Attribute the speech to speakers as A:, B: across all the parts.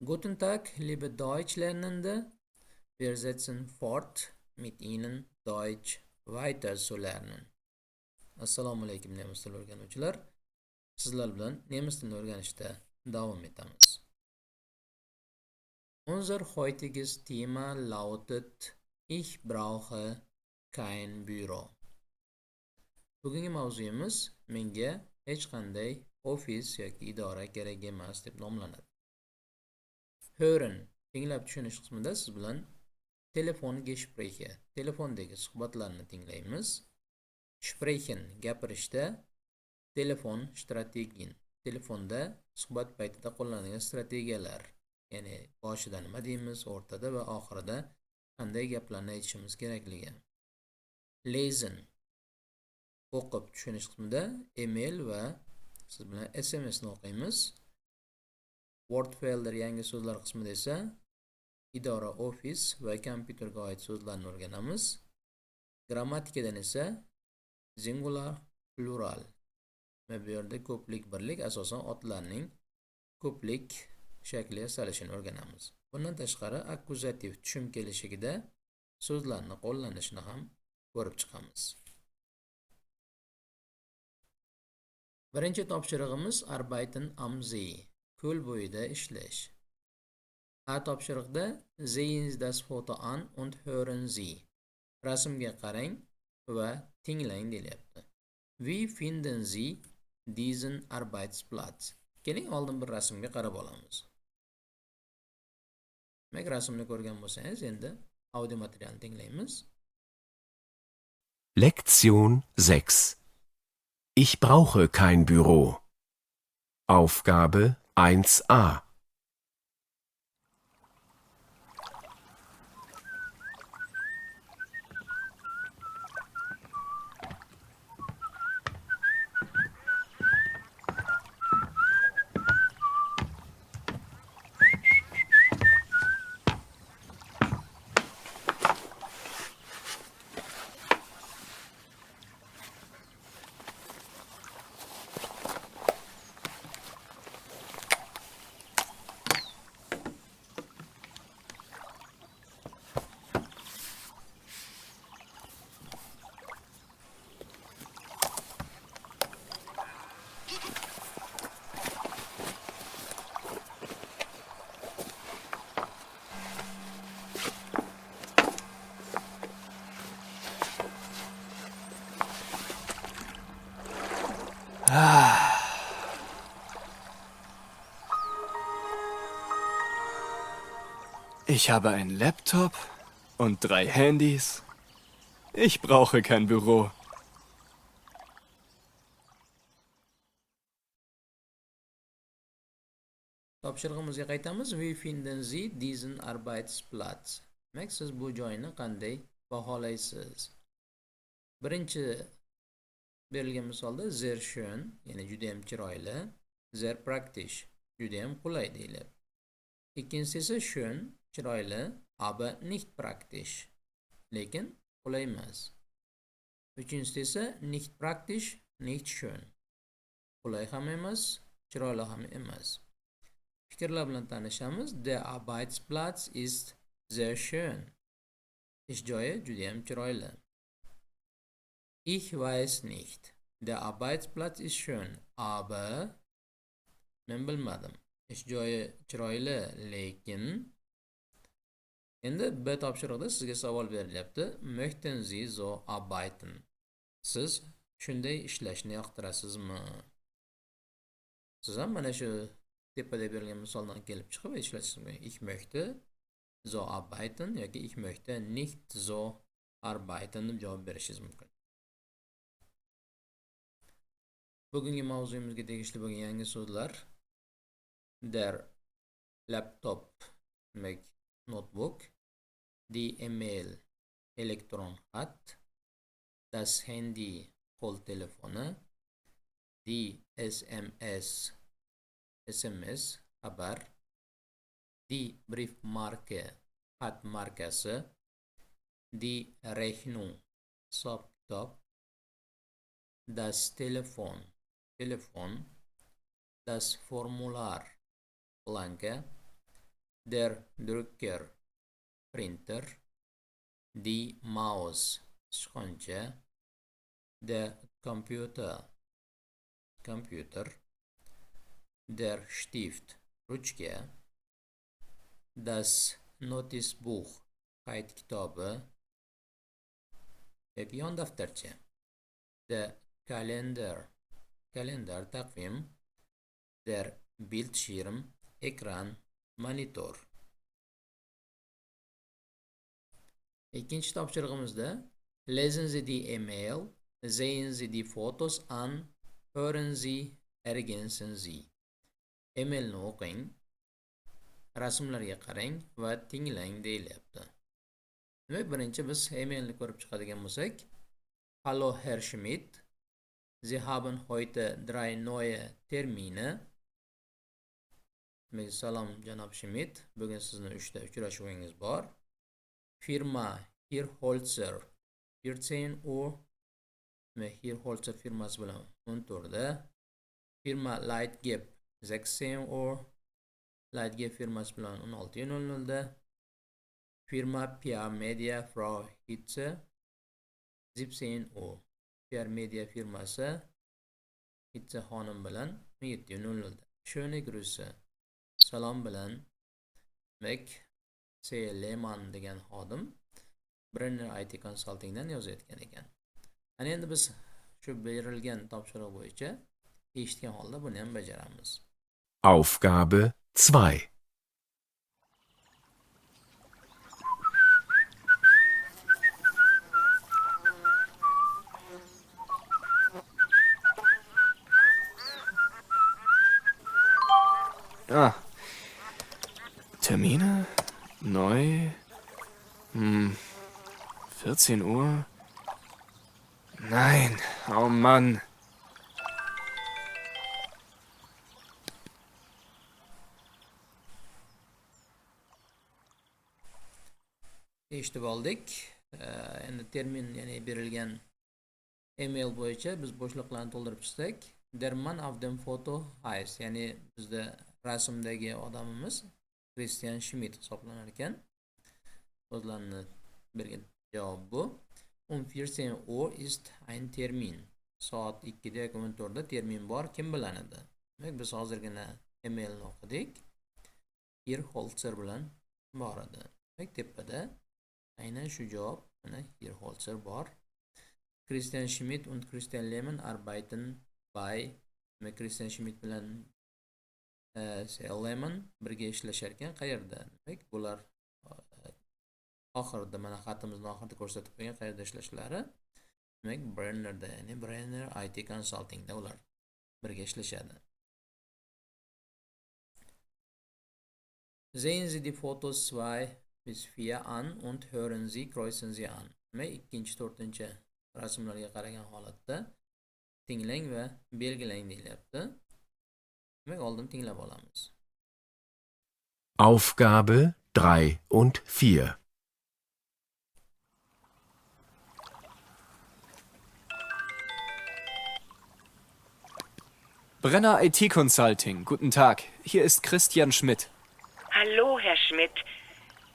A: Guten Tag, liebe Deutschlernende. Wir setzen fort, mit Ihnen Deutsch weiter zu lernen. Assalomu alaykum nemis tili o'rganuvchilar. Sizlar bilan nemis tilini o'rganishda davom etamiz. Unser heutiges Thema lautet Ich brauche kein Büro. Bugungi mavzuyimiz menga hech qanday ofis yoki idora kerak emas deb nomlanadi. Hören, tinglab tushunish qismida siz bilan Telefongespräche, telefondagi suhbatlarni tinglaymiz. Sprechen, gapirishda, telefon strategien, telefonda suhbat paytida qo'llanilgan strategiyalar, ya'ni boshida nima deymiz, o'rtada va oxirida qanday gaplarni aytishimiz kerakligi. Lesen, o'qib tushunish qismida email va siz bilan SMS ni o'qiymiz. Wordfelder yangi so'zlar qismida esa idora, ofis va kompyuterga oid so'zlarni o'rganamiz. Grammatikadan esa singular, plural va bu yerda ko'plik, birlik, asosan otlarning ko'plik shakli yasalishini o'rganamiz. Bundan tashqari akkuzativ tushum kelishigida so'zlarni qo'llanishini ham ko'rib chiqamiz. Birinchi topshirig'imiz Arbeiten am See, ko'l bo'yida ishlash. A topshiriqda sehen Sie das Foto an und hören Sie. Rasmga qarang va tinglang deyapti. Wie finden Sie diesen Arbeitsplatz? Keling, oldin bir rasmga qarab olamiz. Demak, rasmni ko'rgan bo'lsangiz, endi audio materialni tinglaymiz.
B: Lektion 6. Ich brauche kein Büro. Aufgabe 1a.
C: Ich habe einen Laptop und 3 Handys. Ich brauche kein Büro.
A: Topshirig'imizga qaytamiz. Wie finden Sie diesen Arbeitsplatz? Demak, siz bu joyni qanday baholaysiz? Birinchi berilgan misolda sehr schön, ya'ni juda ham chiroyli, sehr praktisch, juda ham qulay deyiladi. Ikkinchisi esa schön, chiroyli, aber nicht praktisch, lekin qulay emas. Uchinchisi esa nicht praktisch, nicht schön, qulay ham emas, chiroyli ham emas. Fikrlar bilan tanishamiz. Der Arbeitsplatz ist sehr schön. Ish joyi juda ham chiroyli. Ich weiß nicht. Der Arbeitsplatz ist schön, aber men bilmadim. Ish joyi chiroyli, lekin. Endi B topshiriqda sizga savol berilyapti. Möchten Sie so arbeiten? Siz shunday ishlashni yoqtirasizmi? Siz ham mana shu tepada berilgan misoldan kelib chiqib aytishingiz mumkin. Ich möchte so arbeiten yoki ich möchte nicht so arbeiten deb javob berishingiz mumkin. Bugungi mavzuyimizga tegishli bo'lgan yangi so'zlar: der Laptop, demak notebook, die E-Mail, elektron xat, das Handy, qo'l telefoni, die SMS, SMS xabar, die Briefmarke, xat markasi, die Rechnung, hisob kitob, das Telefon, telefon, das Formular, blanka, der Drucker, printer, die Maus, sichqoncha, der Computer, computer, der Stift, ruchka, das Notizbuch, qayd kitobi, yon daftarcha, der Kalender, kalendar, taqvim, der Bildschirm, ekran, monitor. Ikkinchi topshirig'imizda lesen Sie die E-Mail, sehen Sie die Fotos an, hören Sie, ergänzen Sie. E-mailni o'qing, rasmlarga qarang va tinglang deyilyapti. Demak, birinchi biz e-mailni ko'rib chiqadigan bo'lsak, Hallo Herr Schmidt, Sie haben heute 3 neue Termine. Salom janob Schmidt, bugun sizni 3 ta uchrashuvingiz bor. Firma Hirholzer 14 Uhr. Hirholzer firmasi bilan 14 da. Firma Lightgeb 16 Uhr. Lightgeb firmasi bilan 16:00 da. Firma PR Media Frau Hitze 17 Uhr. PR Media firmasi Hitze xonim bilan 17:00 da. Schöne Grüße. Salom bilan Mac Lehman degan xodim Brenner IT Consultingdan yozayotgan ekan. Ana endi biz shu berilgan topshiriq bo'yicha eshitgan holda buni ham bajaramiz.
B: Aufgabe 2.
C: Termine? Neu? 14 Uhr? Nein, oh Mann.
A: Eshitib oldik. Endi termin, ya'ni berilgan email bo'yicha biz bo'shliqlarni to'ldirib chiqsak, der Mann auf dem Foto heißt, ya'ni bizda rasmdagi odamimiz Christian Schmidt hisoblanar ekan. So'zlarni bergan javob bu. 14 Uhr ist ein Termin. Soat 2da yoki 14da termin bor, kim bilanadi? Demak, biz hozirgina emailni o'qidik. Hirholzer bilan bor edi. Demak, tepada aynan shu javob, mana Hirholzer bor. Christian Schmidt und Christian Lehmann arbeiten bei. Demak, Christian Schmidt bilan Lehmann birga ishlashar ekan. Qayerda? Demak, bular oxirida, mana xatimizni oxirida ko'rsatib qo'ygan qayerda ishlashlari. Demak, Brennerda, ya'ni Brenner IT Consultingda ular birga ishlashadi. Sehen Sie die Fotos 2 bis 4 an und hören Sie, kreuzen Sie an. Demak, ikkinchi, to'rtinchi rasmlarga qaragan holatda tinglang va belgilang deyilyapti. Demak, oldin tinglab olamiz.
B: Aufgabe 3 und 4.
C: Brenner IT Consulting, guten Tag. Hier ist Christian Schmidt.
D: Hallo, Herr Schmidt.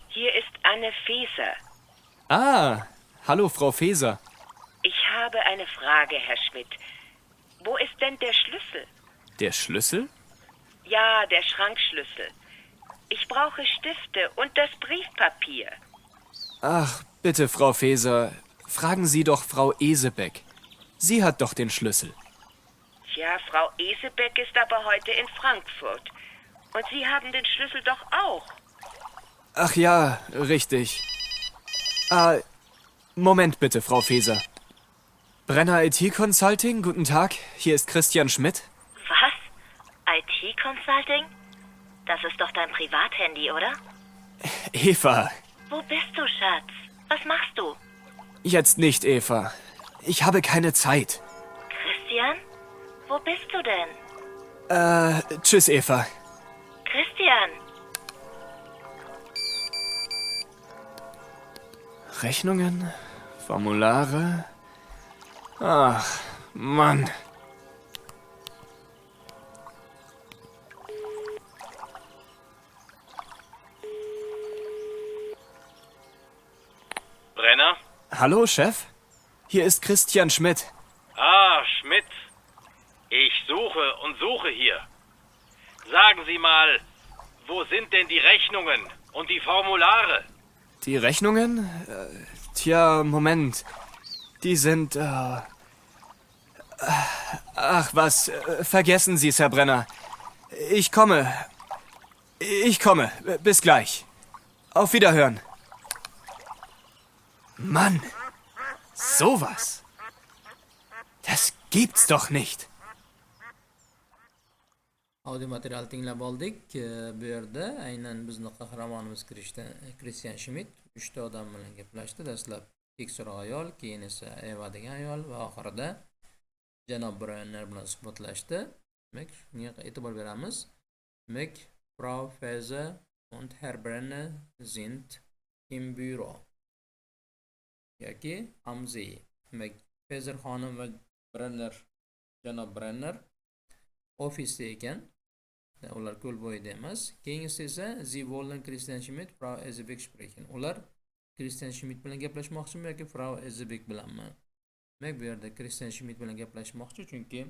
D: Hier ist Anne Feser.
C: Ah, hallo, Frau Feser.
D: Ich habe eine Frage, Herr Schmidt. Wo ist denn der Schlüssel?
C: Der Schlüssel?
D: Ja, der Schrankschlüssel. Ich brauche Stifte und das Briefpapier.
C: Ach, bitte, Frau Feser, fragen Sie doch Frau Esebeck. Sie hat doch den Schlüssel.
D: Tja, Frau Esebeck ist aber heute in Frankfurt. Und Sie haben den Schlüssel doch auch.
C: Ach ja, richtig. Moment bitte, Frau Feser. Brenner IT Consulting, guten Tag. Hier ist Christian Schmidt.
E: Was? IT Consulting? Das ist doch dein Privathandy, oder?
C: Eva.
E: Wo bist du, Schatz? Was machst du?
C: Jetzt nicht, Eva. Ich habe keine Zeit.
E: Christian? Wo bist du denn?
C: Tschüss, Eva.
E: Christian!
C: Rechnungen? Formulare? Ach, Mann. Hallo, Chef? Hier ist Christian Schmidt.
F: Ah, Schmidt. Ich suche und suche hier. Sagen Sie mal, wo sind denn die Rechnungen und die Formulare?
C: Die Rechnungen? Tja, Moment. Die sind, Ach was, vergessen Sie es, Herr Brenner. Ich komme. Bis gleich. Auf Wiederhören. Mann, sowas. Das gibt's doch nicht.
A: Audio material tinglab oldik. Bu yerda aynan bizni qahramonimiz Kristian Schmidt 3 ta odam bilan gaplashdi. Dastlab keksaroq ayol, keyin esa Eva degan ayol va oxirida janob Brenner bilan suhbatlashdi. Demak, shunga e'tibor beramiz. Demak, Frau Faeser und Herr Brenner sind im Büro. Yoki am See. Demak, Faeser xonim va Brenner, janob Brenner ofisda ekan. Ular ko'l bo'yida emas. Keyingisi esa Sie wollen Christian Schmidt, Frau Ezebeck sprechen. Ular Christian Schmidt bilan gaplashmoqchimi yoki Frau Ezebeck bilanmi? Demak, bu yerda Christian Schmidt bilan gaplashmoqchi, chunki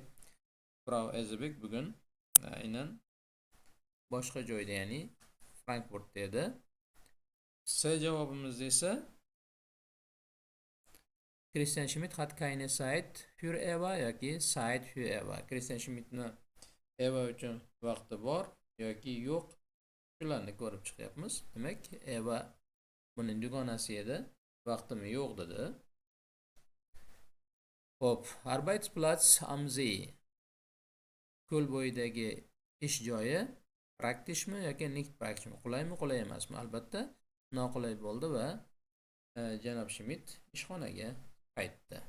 A: Frau Ezebeck bugun aynan boshqa joyda, ya'ni Frankfurtda edi. S javobimiz esa Christian Schmidt hat keine Zeit für Eva yoki Zeit für Eva. Christian Schmidtni Eva uchun vaqti bor yoki yo'q, shularni ko'rib chiqyapmiz. Demak, Eva buning dugonasi edi, vaqtimi yo'q dedi. Hop, Arbeitsplatz am See. Ko'l bo'yidagi ish joyi praktikmi yoki nicht praktikmi? Qulaymi, qulay emasmi? Albatta, noqulay bo'ldi va janob Schmidt ishxonaga qaytdi.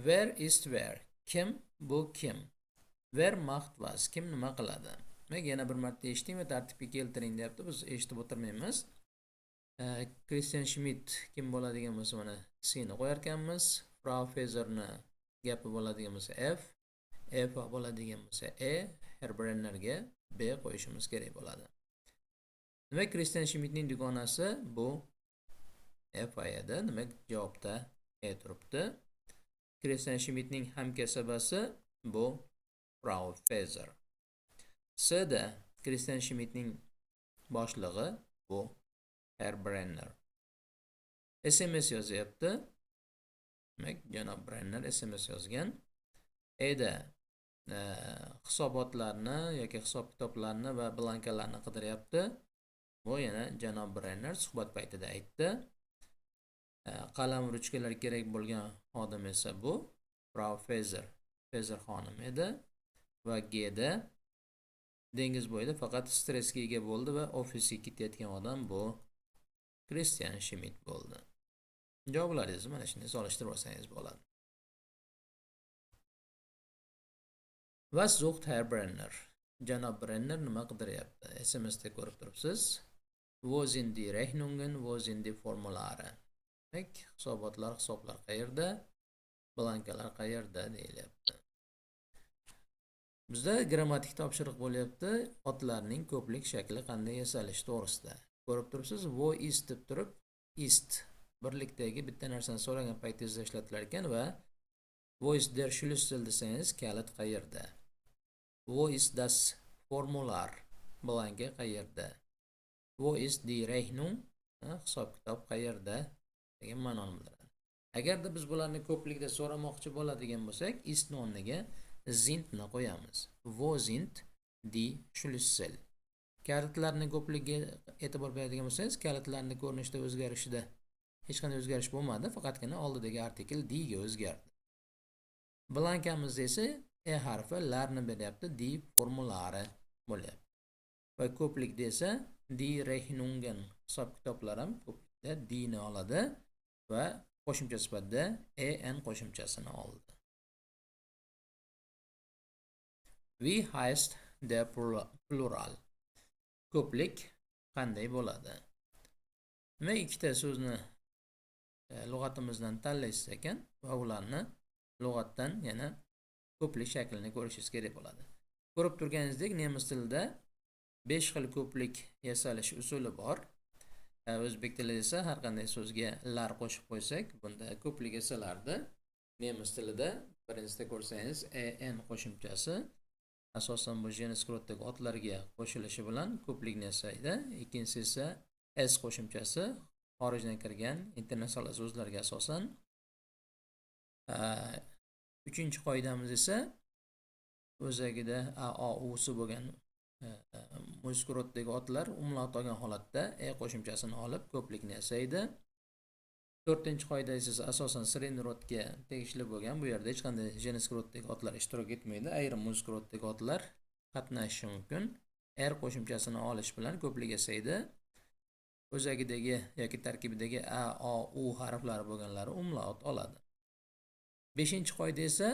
A: Wer ist wer? Kim bu kim? Wer macht was? Kim nima qiladi? Men yana bir marta eshiting va tartibga keltiring deyapti. Biz eshitib o'tirmaymiz. Christian Schmidt kim bo'ladigan bo'lsa mana C ni qo'yar ekanmiz. Frau Faeserni gapi bo'ladigan bo'lsa F, Eva bo'ladigan bo'lsa E, Herr Brennerga B qo'yishimiz kerak bo'ladi. Demak, Christian Schmidtning dugonasi bu Eva edi. Demak, javobda E turibdi. Christian Schmidtning hamkasabasi bu Frau Faeser. S da Christian Schmidtning boshlig'i bu Herr Brenner. SMS yozyapti. Demak, janob Brenner SMS yozgan. Eda hisobotlarni yoki hisob kitoblarni va blankalarni qidiryapti. Bu yana janob Brenner suhbat paytida aytdi. Qalam ruchkalar kerak bo'lgan xodim esa bu Frau Faeser, Faeser xonim edi. Va G da dengiz bo'yida faqat stressga ega bo'ldi va ofisga ketayotgan odam bu Christian Schmidt bo'ldi. Javoblaringizni mana shunday solishtirib olsangiz bo'ladi. Was sucht Herr Brenner? Janob Brenner nima qidiryapti? SMS da ko'rib turibsiz. Wo sind die Rechnungen, wo sind die Formulare? Hisoblar qayerda? Blankalar qayerda deyilyapti. Bizda grammatik topshiriq bo'lyapti. Otlarning ko'plik shakli qanday yasalishi to'g'risida. Ko'rib turibsiz, wo ist deb turib, ist birlikdagi bitta narsani so'ragan paytingizda ishlatilar ekan va wo ist der Schlüssel desangiz, kalit qayerda? Wo ist das Formular? Blanka qayerda? Wo ist die Rechnung? Hisob kitob qayerda degan ma'noni bildiradi. Agarda biz bularni ko'plikda so'ramoqchi bo'ladigan bo'lsak, ist o'rniga sind ni qo'yamiz. Wo sind die Schlüssel? Kalitlarning ko'pligiga e'tibor beradigan bo'lsangiz, kalitlarning ko'rinishida o'zgarishida hech qanday o'zgarish bo'lmadi, faqatgina oldidagi artikl die ga o'zgardi. Blankamizda esa e harfi larni beryapti, die formulare bo'lyapti. Va ko'plikda esa die Rechnungen, hisob kitoblar ham ko'plikda die ni oladi va qo'shimcha sifatida en qo'shimchasini oldi. Wie heißt der plural? Ko'plik qanday bo'ladi? Men ikkita so'zni lug'atimizdan tanlaysiz ekan va ularni lug'atdan yana ko'plik shaklini ko'rishingiz kerak bo'ladi. Ko'rib turganingizdek, nemis tilida 5 xil ko'plik yasalish usuli bor. O'zbek tilida esa har qanday so'zga lar qo'shib qo'ysak, bunda ko'plik yasalardi. Nemis tilida birinchisida ko'rsangiz en qo'shimchasi asosan bu genus quroddagi otlarga qo'shilishi bilan ko'plikni yasaydi. Ikkinchisi esa s qo'shimchasi xorijdan kirgan internasional so'zlarga asosan. Uchinchi qoidamiz esa o'zagida a o usi bo'lgan muskuroddagi otlar umlaut olgan holatda qo'shimchasini olib ko'plikni yasaydi. To'rtinchi qoida esa asosan sredniy rodga tegishli bo'lgan. Bu yerda hech qanday genus quroddagi otlar ishtirok etmaydi. Ayrim muskuroddagi otlar qatnashishi mumkin. qo'shimchasini olish bilan ko'plik yasaydi. O'zagidagi yoki tarkibidagi a o u harflari bo'lganlari umlaut oladi. 5-qoida esa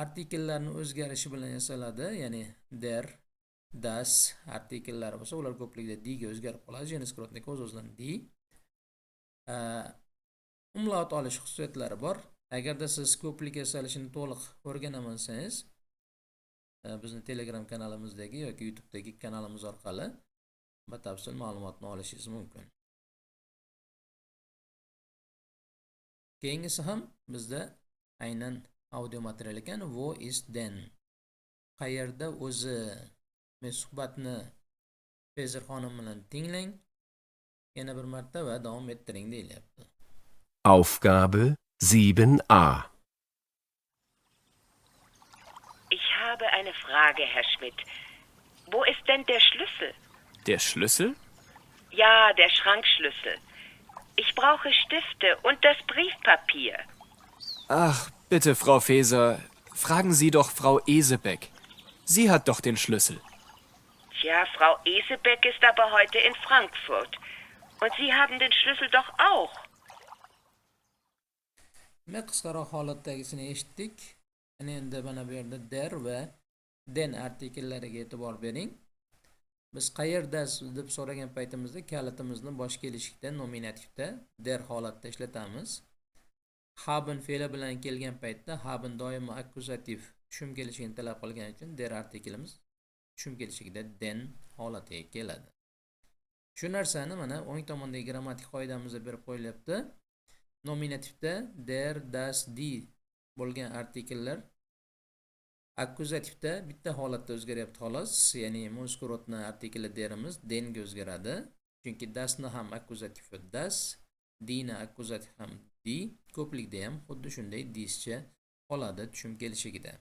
A: artikellarning o'zgarishi bilan yasaladi, ya'ni der, das artikellari bo'lsa, ular ko'pligida d ga o'zgarib qoladi. Genus quroddagi o'z-o'zidan d. Umlaut olish xususiyatlari bor. Agarda siz ko'plik yasalishini to'liq o'rganaman desangiz, bizni Telegram kanalimizdagi yoki YouTube'dagi kanalimiz orqali batafsil ma'lumotni olishingiz mumkin. Keyingisi ham bizda aynan audio material ekan. Wo ist denn? Qayerda o'zi? Men suhbatni Fezer xonim bilan tinglang. Yana bir marta va davom ettiring deyilyapti.
B: Aufgabe 7a.
D: Ich habe eine Frage, Herr Schmidt. Wo ist denn der Schlüssel?
C: Der Schlüssel?
D: Ja, der Schrankschlüssel. Ich brauche Stifte und das Briefpapier.
C: Ach, bitte, Frau Feser, fragen Sie doch Frau Esebeck. Sie hat doch den Schlüssel.
D: Tja, Frau Esebeck ist aber heute in Frankfurt. Und Sie haben den Schlüssel doch auch.
A: Qisqaroq holatdagisini eshitdik. Endi mana bu yerda der va den artikellariga e'tibor bering. Biz qayerdasiz deb so'ragan paytimizda kalitimizni bosh kelishlikda nominativda der holatda ishlatamiz. Haben fe'li bilan kelgan paytda haben doimo akkuzativ tushum kelishini talab qilgani uchun der artikelimiz tushum kelishligida den holatiga keladi. Shu narsani mana o'ng tomondagi grammatik qoidamizda berib qo'yilyapti. Nominativda der, das, die bo'lgan artikellar akkuzativda bitta holatda o'zgaryapti xolos. Ya'ni muskurodni artikeli derimiz denga o'zgaradi. Chunki dasni ham akkuzativi das, dini akkuzativ ham di, ko'plikda ham xuddi shunday discha qoladi tushum kelishigida.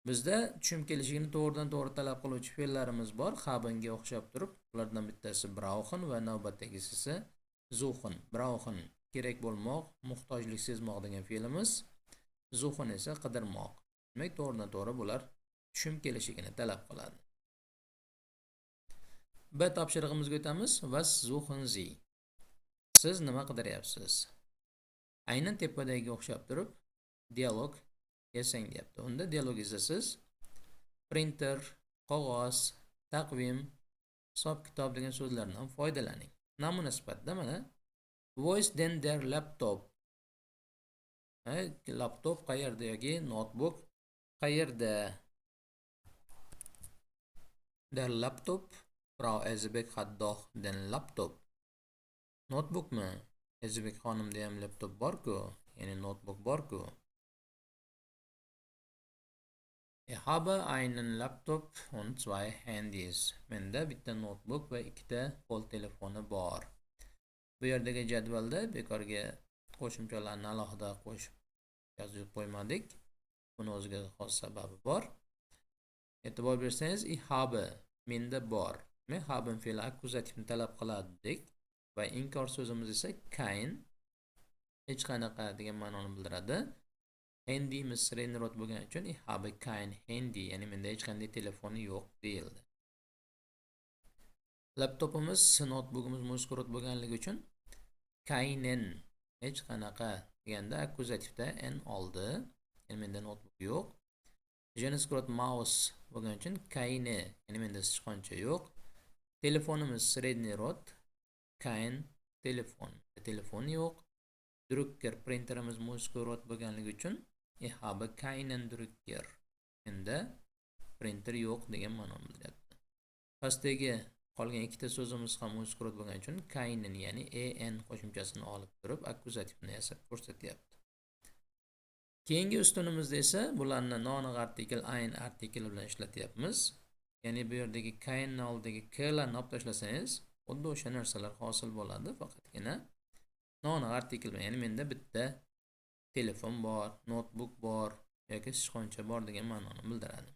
A: Bizda tushum kelishigini to'g'ridan to'g'ri talab qiluvchi fe'llarimiz bor. Habenga o'xshab turib, ulardan bittasi brauchen va navbatdagisi esa suchen. Brauchen kerak bo'lmoq, muhtojlik sezmoq degan fe'limiz. Suchen esa qidirmoq. Demak, to'g'ridan to'g'ri bular tushum kelishigini talab qiladi. B topshirig'imizga o'tamiz. Was suchen Sie? Siz nima qidiryapsiz? Aynan tepadagiga o'xshab turib, dialog yasang deyapti. Unda dialog izasiz printer, qog'oz, taqvim, hisob kitob degan so'zlardan foydalaning. Namuna sifatida mana wo ist denn der Laptop? Laptop qayerda yoki notebook qayerda? Der Laptop, Frau Esebeck hat doch den Laptop. Notebookmi? Esebeck xonimda ham laptop bor-ku, ya'ni notebook bor-ku. Ich habe einen Laptop und 2 Handys. Menda bitta notebook va ikkita qo'l telefoni bor. Bu yerdagi jadvalda bekorga qo'shimchalarni alohida qo'shib yozib qo'ymadik. Buni o'ziga xos sababi bor. E'tibor bersangiz, ich habe menda bor. Men haben fe'li akkuzativni talab qiladi va inkor so'zimiz esa kein, hech qanaqa degan ma'noni bildiradi. Handymiz sredniy rod bo'lgani uchun ich habe kein Handy, ya'ni menda hech qanday telefoni yo'q deyildi. Laptopimiz, notebookimiz muskurod bo'lganligi uchun keinen, hech qanaqa deganda akkuzativda n oldi, ya'ni menda notebook yo'q. Genus qurodd mouse bo'lgani uchun keine, ya'ni menda sichqoncha yo'q. Telefonimiz sredniy rod, kein telefon, telefon yo'q. Drucker printerimiz muskurod bo'lganligi uchun ich habe keinen Drucker, menda printer yo'q degan ma'noni bildiradi. pastdagi qolgan ikkita so'zimiz ham muskurat bo'lgani uchun keinen ya'ni en qo'shimchasini olib turib akkuzativni yasab ko'rsatyapti. Keyingi ustunimizda esa bularni noaniq artikel, ein artikel bilan ishlatyapmiz. Ya'ni bu yerdagi kein oldidagi klarni olib tashlasangiz, xuddi o'sha narsalar hosil bo'ladi, faqatgina noaniq artikel bilan. Ya'ni menda bitta telefon bor, notebook bor yoki sichqoncha bor degan ma'noni bildiradi.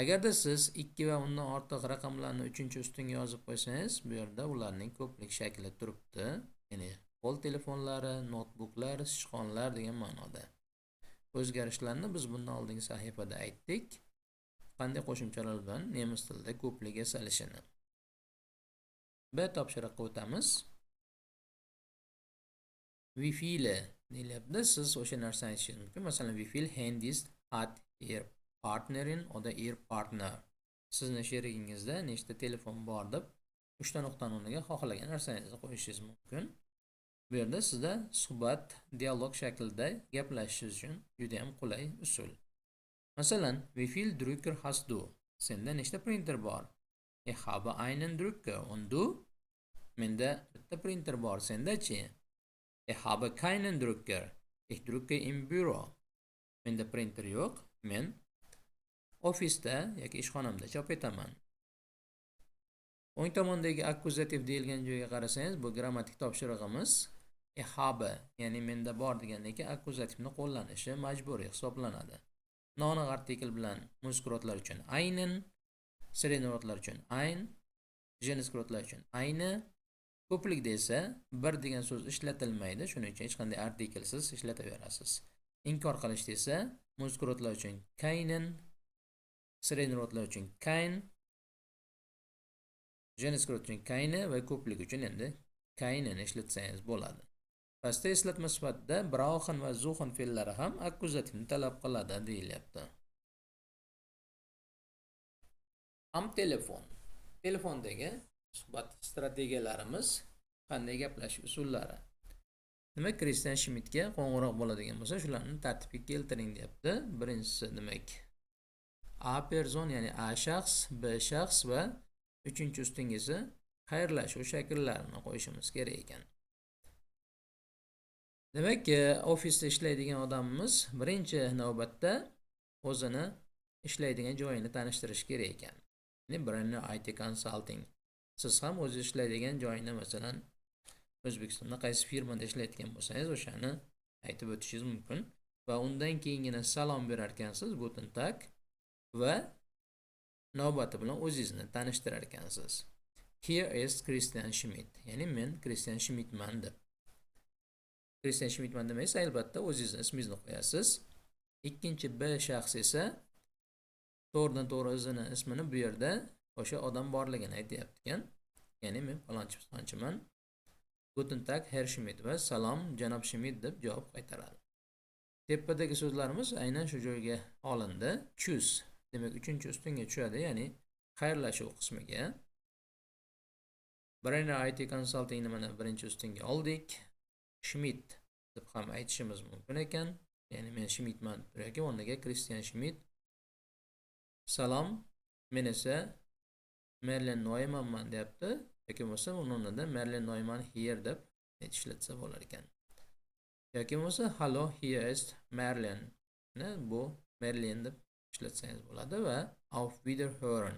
A: Agarda siz 2 va undan ortiq raqamlarni 3-ustunga yozib qo'ysangiz, bu yerda ularning ko'plik shakli turibdi. Ya'ni qo'l telefonlari, notebooklar, sichqonlar degan ma'noda. O'zgarishlarni biz bundan oldingi sahifada aytdik. Qanday qo'shimchalar bilan nemis tilida ko'plik yasalishini. B topshiriqqa o'tamiz. We feel deyilyapti. Siz o'sha narsani aytishingiz mumkin. Masalan, we feel handis at your partnerin oda your partner. Sizni sherigingizda nechta telefon bor deb 3 ta nuqtani o'rniga xohlagan narsangizni qo'yishingiz mumkin. Bu yerda sizda suhbat, dialog shaklida gaplashishingiz uchun juda ham qulay usul. Masalan, wie viel Drucker hast du? Senda nechta printer bor? Ich habe einen Drucker und du? Menda bitta printer bor, senda-chi? Ich habe keinen Drucker. Ich drucke im Büro. Menda printer yo'q, men ofisda yoki ishxonamda chop etaman. O'ng tomondagi akkuzativ deyilgan joyga qarasangiz, bu grammatik topshirig'imiz ich habe, ya'ni menda bor degandan keyin akkuzativni qo'llanishi majburiy hisoblanadi. Noaniq artikel bilan muskuratlar uchun einen, srednyorotlar uchun ein, jenskirotlar uchun eine, ko'plikda esa bir degan so'z ishlatilmaydi, shuning uchun hech qanday artikelsiz ishlataverasiz. Inkor qilishda esa muskuratlar uchun keinen, srednyorotlar uchun kein, jenskirot uchun keine va ko'plik uchun endi keinen ishlatsangiz bo'ladi. Pastda eslatma sifatida brauchen va suchen fe'llari ham akkuzativni talab qiladi deyilyapti. Am telefon. Telefondagi suhbat strategiyalarimiz, qanday gaplashish usullari. Demak, Kristian Schmidtga qo'ng'iroq bo'ladigan bo'lsa, shularni tartibga keltiring deyapti. Birinchisi demak A person, ya'ni A shaxs, B shaxs va 3-ustunga esa xayrlashuv shakllarini qo'yishimiz kerak ekan. Demak, ofisda ishlaydigan odamimiz birinchi navbatda o'zini ishlaydigan joyini tanishtirish kerak ekan. Ya'ni Brenner IT Consulting. Siz ham o'zingiz ishlaydigan joyini, masalan, O'zbekistonda qaysi firmada ishlayotgan bo'lsangiz, o'shani aytib o'tishingiz mumkin va undan keyingina salom berar ekansiz, guten tag, va navbati bilan o'zingizni tanishtirar ekansiz. Here is Christian Schmidt. Ya'ni men Christian Schmidtman deb. Christian Schmidtman demaysiz, albatta o'zingizni ismingizni qo'yasiz. Ikkinchi B shaxs esa to'g'ridan-to'g'ri o'zining ismini bu yerda o'sha odam borligini aytayapti ekan. Ya'ni men falonchiman. Guten Tag, Herr Schmidt va salom, janob Schmidt deb javob qaytaradi. Tepadagi so'zlarimiz aynan shu joyga olindi. Choose, demak 3-ustunga tushadi, ya'ni xayrlashuv qismiga. Brenner IT Consulting ni mana birinchi ustunga oldik. Schmidt deb ham aytishimiz mumkin ekan. Ya'ni men Schmidtman yoki o'rniga Christian Schmidt. Salom, men esa Merlin Neumann deyapti. Yoki bo'lsa uni o'rnida Merlin Neumann here deb ishlatsa bo'lar ekan. Yoki bo'lsa hello, here is Merlin. Bu Merlin deb ishlatsangiz bo'ladi va auf Wiederhören.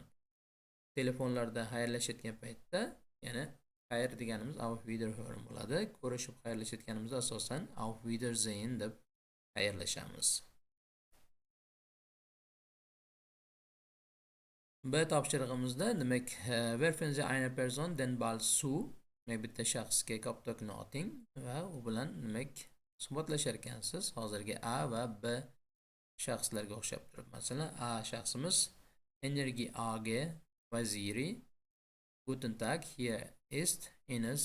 A: Telefonlarda xayrlashayotgan paytda, ya'ni xayr deganimiz auf Wiederhören bo'ladi. Ko'rishib xayrlashayotganimizda asosan auf Wiedersehen deb xayrlashamiz. B topshirig'imizda demak, werfen Sie eine Person den Ball zu, bitta shaxsga koptokni oting va u bilan demak suhbatlashar ekansiz. Hozirgi A va B shaxslarga o'xshab turib. Masalan, A shaxsimiz Energie AG Vaziri. Guten Tag, hier ist Ines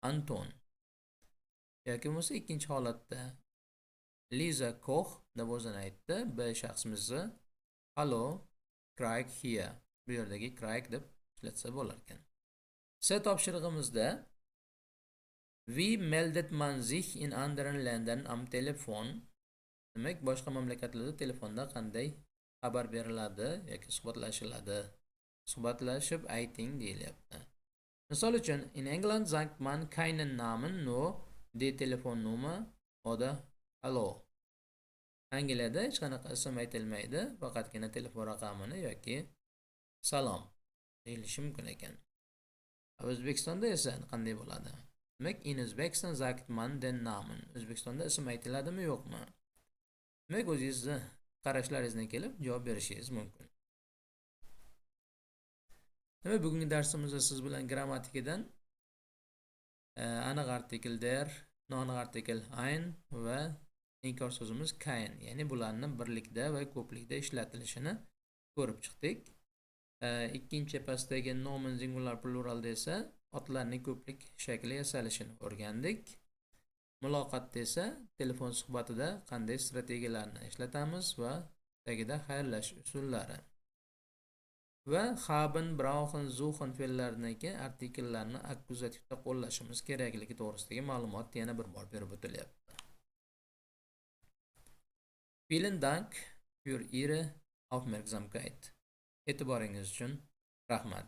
A: Anton. Yoki bo'lsa ikkinchi holatda Lisa Koch deb o'zini aytdi. B shaxsimizni Hallo, Craig here. Bu yerdagi Craig deb ishlatsa bo'lar ekan. C topshirig'imizda Wie meldet man sich in anderen Ländern am Telefon? Demak, boshqa mamlakatlarda telefonda qanday xabar beriladi yoki suhbatlashiladi suhbatlashib ayting deyilyapti. Misol uchun, in England sagt man keinen Namen, nur die Telefonnummer oder Hallo. Angliyada hech qanaqa ism aytilmaydi, faqatgina telefon raqamini yoki salom deyilishi mumkin ekan. O'zbekistonda esa qanday bo'ladi? Demak, in Uzbekistan sagt man den Namen. O'zbekistonda ism aytiladimi, yo'qmi? Demak, o'zingizni qarashlaringizdan kelib javob berishingiz mumkin. Demak, bugungi darsimizda siz bilan grammatikadan aniq artikel der, noaniq artikel ein va inkor so'zimiz kein, ya'ni bularni birlikda va ko'plikda ishlatilishini ko'rib chiqdik. Ikkinchi pastdagi nomen singular pluralda esa otlarning ko'plik shakli yasalishini o'rgandik. Muloqotda esa telefon suhbatida qanday strategiyalarni ishlatamiz va tagida xayrlashish usullari. Va haben, brauchen, suchen fe'llaridagi artikellarni akkuzativda qo'llashimiz kerakligi to'g'risidagi ma'lumot yana bir bor berib o'tilyapti. Vielen Dank für Ihre Aufmerksamkeit. E'tiboringiz uchun rahmat.